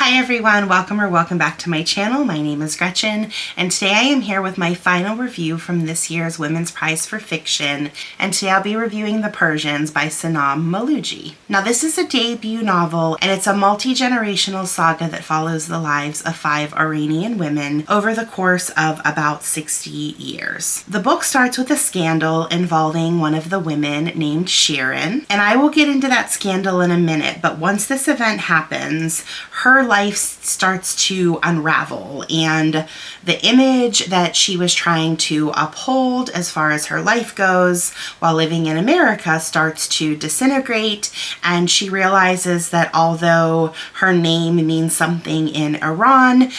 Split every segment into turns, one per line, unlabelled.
Hi everyone, welcome back to my channel. My name is Gretchen, and today I am here with my final review from this year's Women's Prize for Fiction, and today I'll be reviewing The Persians by Sanam Mahloudji. Now this is a debut novel, and it's a multi-generational saga that follows the lives of 5 Iranian women over the course of about 60 years. The book starts with a scandal involving one of the women named Shirin, and I will get into that scandal in a minute, but once this event happens, her life starts to unravel, and the image that she was trying to uphold as far as her life goes while living in America starts to disintegrate, and she realizes that although her name means something in Iran,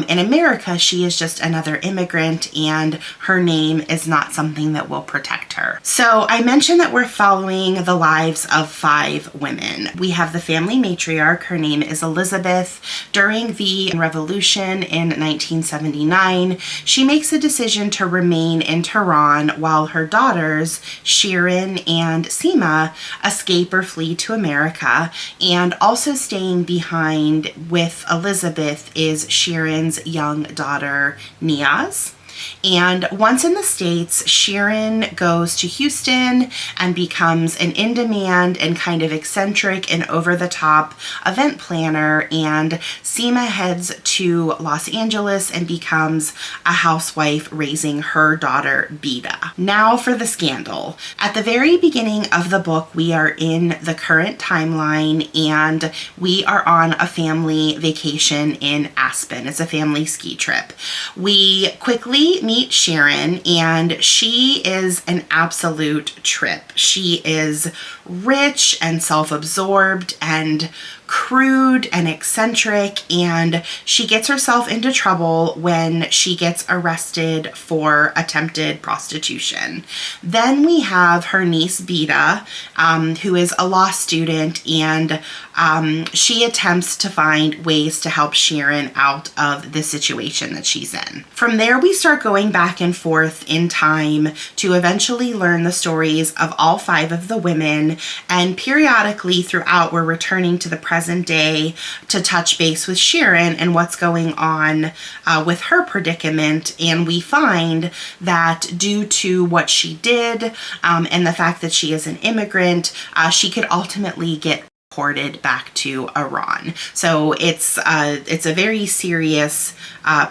in America she is just another immigrant, and her name is not something that will protect her. So I mentioned that we're following the lives of 5 women. We have the family matriarch. Her name is Elizabeth. During the revolution in 1979, she makes a decision to remain in Tehran while her daughters, Shirin and Sima, escape or flee to America. And also staying behind with Elizabeth is Shirin's young daughter, Niaz. And once in the States, Shirin goes to Houston and becomes an in-demand and kind of eccentric and over-the-top event planner, and Sima heads to Los Angeles and becomes a housewife raising her daughter, Bida. Now for the scandal. At the very beginning of the book, we are in the current timeline, and we are on a family vacation in Aspen. It's a family ski trip. We quickly meet Shirin, and she is an absolute trip. She is rich and self-absorbed and crude and eccentric, and she gets herself into trouble when she gets arrested for attempted prostitution. Then we have her niece Bida, who is a law student, and she attempts to find ways to help Shirin out of the situation that she's in. From there, we start going back and forth in time to eventually learn the stories of all 5 of the women, and periodically throughout we're returning to the present day to touch base with Shirin and what's going on with her predicament. And we find that due to what she did and the fact that she is an immigrant, she could ultimately get deported back to Iran. So it's a very serious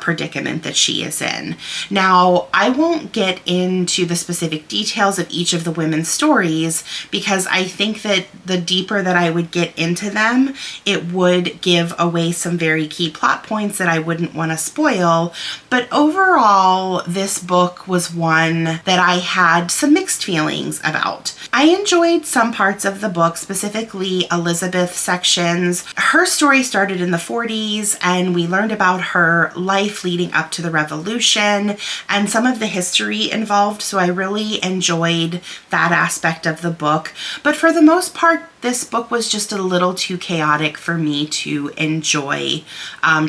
predicament that she is in. Now, I won't get into the specific details of each of the women's stories because I think that the deeper that I would get into them, it would give away some very key plot points that I wouldn't want to spoil. But overall, this book was one that I had some mixed feelings about. I enjoyed some parts of the book, specifically Elizabeth sections. Her story started in the 40s, and we learned about her life leading up to the revolution and some of the history involved, so I really enjoyed that aspect of the book. But for the most part, this book was just a little too chaotic for me to enjoy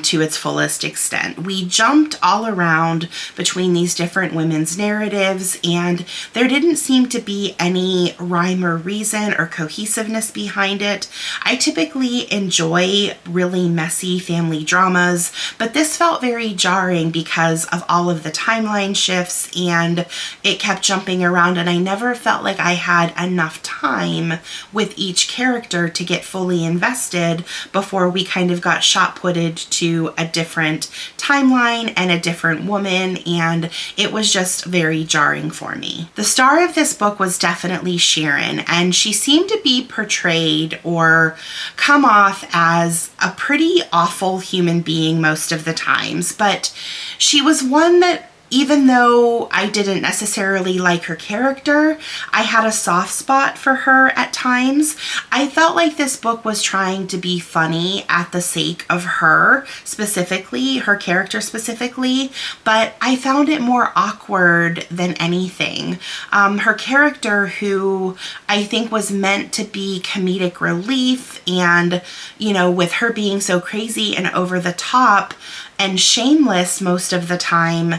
to its fullest extent. We jumped all around between these different women's narratives, and there didn't seem to be any rhyme or reason or cohesiveness behind it. I typically enjoy really messy family dramas, but this felt very jarring because of all of the timeline shifts, and it kept jumping around, and I never felt like I had enough time with each character to get fully invested before we kind of got shot-putted to a different timeline and a different woman, and it was just very jarring for me. The star of this book was definitely Shirin, and she seemed to be portrayed or come off as a pretty awful human being most of the times, but she was one that, even though I didn't necessarily like her character, I had a soft spot for her at times. I felt like this book was trying to be funny at the sake of her specifically, her character specifically, but I found it more awkward than anything. Her character, who I think was meant to be comedic relief, and, you know, with her being so crazy and over the top and shameless most of the time,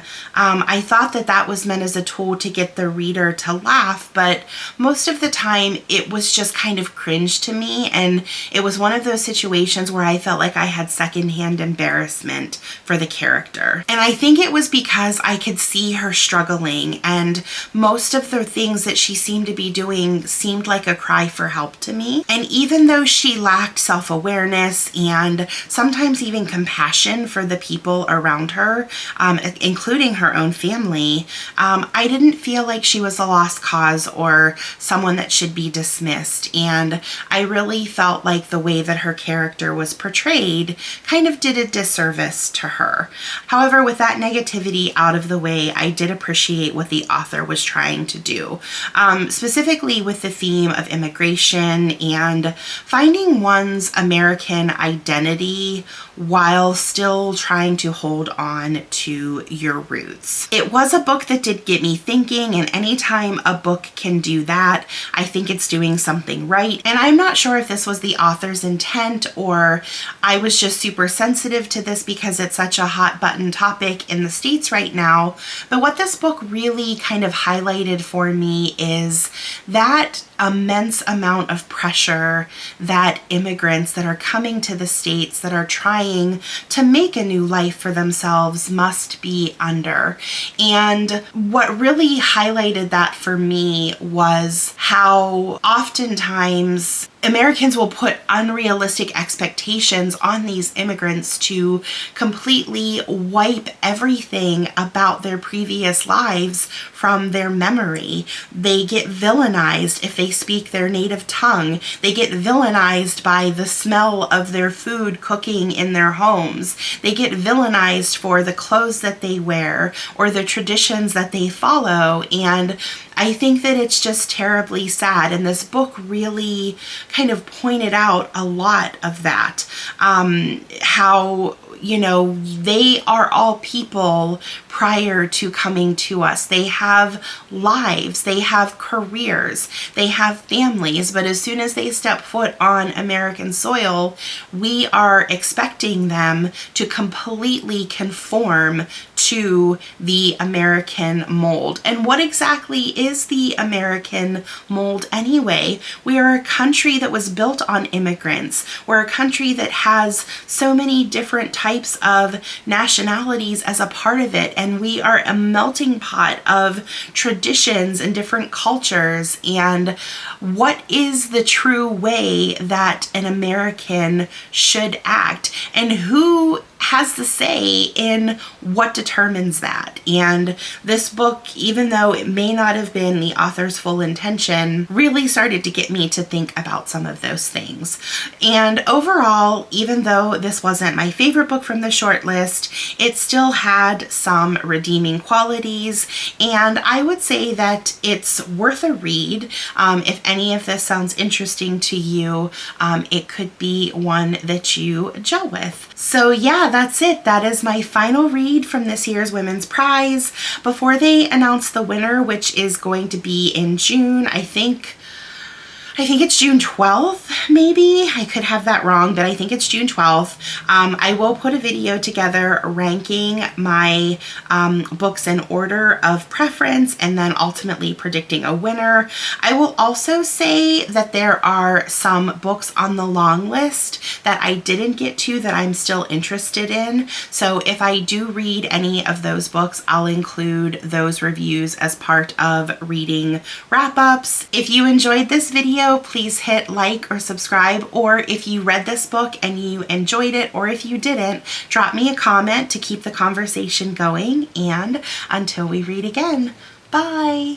I thought that that was meant as a tool to get the reader to laugh, but most of the time it was just kind of cringe to me, and it was one of those situations where I felt like I had secondhand embarrassment for the character. And I think it was because I could see her struggling, and most of the things that she seemed to be doing seemed like a cry for help to me. And even though she lacked self-awareness and sometimes even compassion for the people around her, including her own family, I didn't feel like she was a lost cause or someone that should be dismissed. And I really felt like the way that her character was portrayed kind of did a disservice to her. However, with that negativity out of the way, I did appreciate what the author was trying to do, specifically with the theme of immigration and finding one's American identity while still trying to hold on to your roots. It was a book that did get me thinking, and anytime a book can do that, I think it's doing something right. And I'm not sure if this was the author's intent or I was just super sensitive to this because it's such a hot button topic in the States right now. But what this book really kind of highlighted for me is that immense amount of pressure that immigrants that are coming to the States that are trying to make a new life for themselves must be under. And what really highlighted that for me was how oftentimes Americans will put unrealistic expectations on these immigrants to completely wipe everything about their previous lives from their memory. They get villainized if they speak their native tongue. They get villainized by the smell of their food cooking in their homes. They get villainized for the clothes that they wear or the traditions that they follow. And I think that it's just terribly sad. And this book really kind of pointed out a lot of that. How, you know, they are all people prior to coming to us. They have lives, they have careers, they have families, but as soon as they step foot on American soil, we are expecting them to completely conform to the American mold. And what exactly is the American mold anyway? We are a country that was built on immigrants. We're a country that has so many different types of nationalities as a part of it, and we are a melting pot of traditions and different cultures. And what is the true way that an American should act, and who has the say in what determines that? And this book, even though it may not have been the author's full intention, really started to get me to think about some of those things. And overall, even though this wasn't my favorite book from the shortlist, it still had some redeeming qualities, and I would say that it's worth a read. If any of this sounds interesting to you, it could be one that you gel with. So yeah, that's it. That is my final read from this year's Women's Prize. Before they announce the winner, which is going to be in June, I think it's June 12th, maybe. I could have that wrong, but I think it's June 12th. I will put a video together ranking my books in order of preference and then ultimately predicting a winner. I will also say that there are some books on the long list that I didn't get to that I'm still interested in. So if I do read any of those books, I'll include those reviews as part of reading wrap-ups. If you enjoyed this video, please hit like or subscribe, or if you read this book and you enjoyed it, or if you didn't, drop me a comment to keep the conversation going. And until we read again, bye!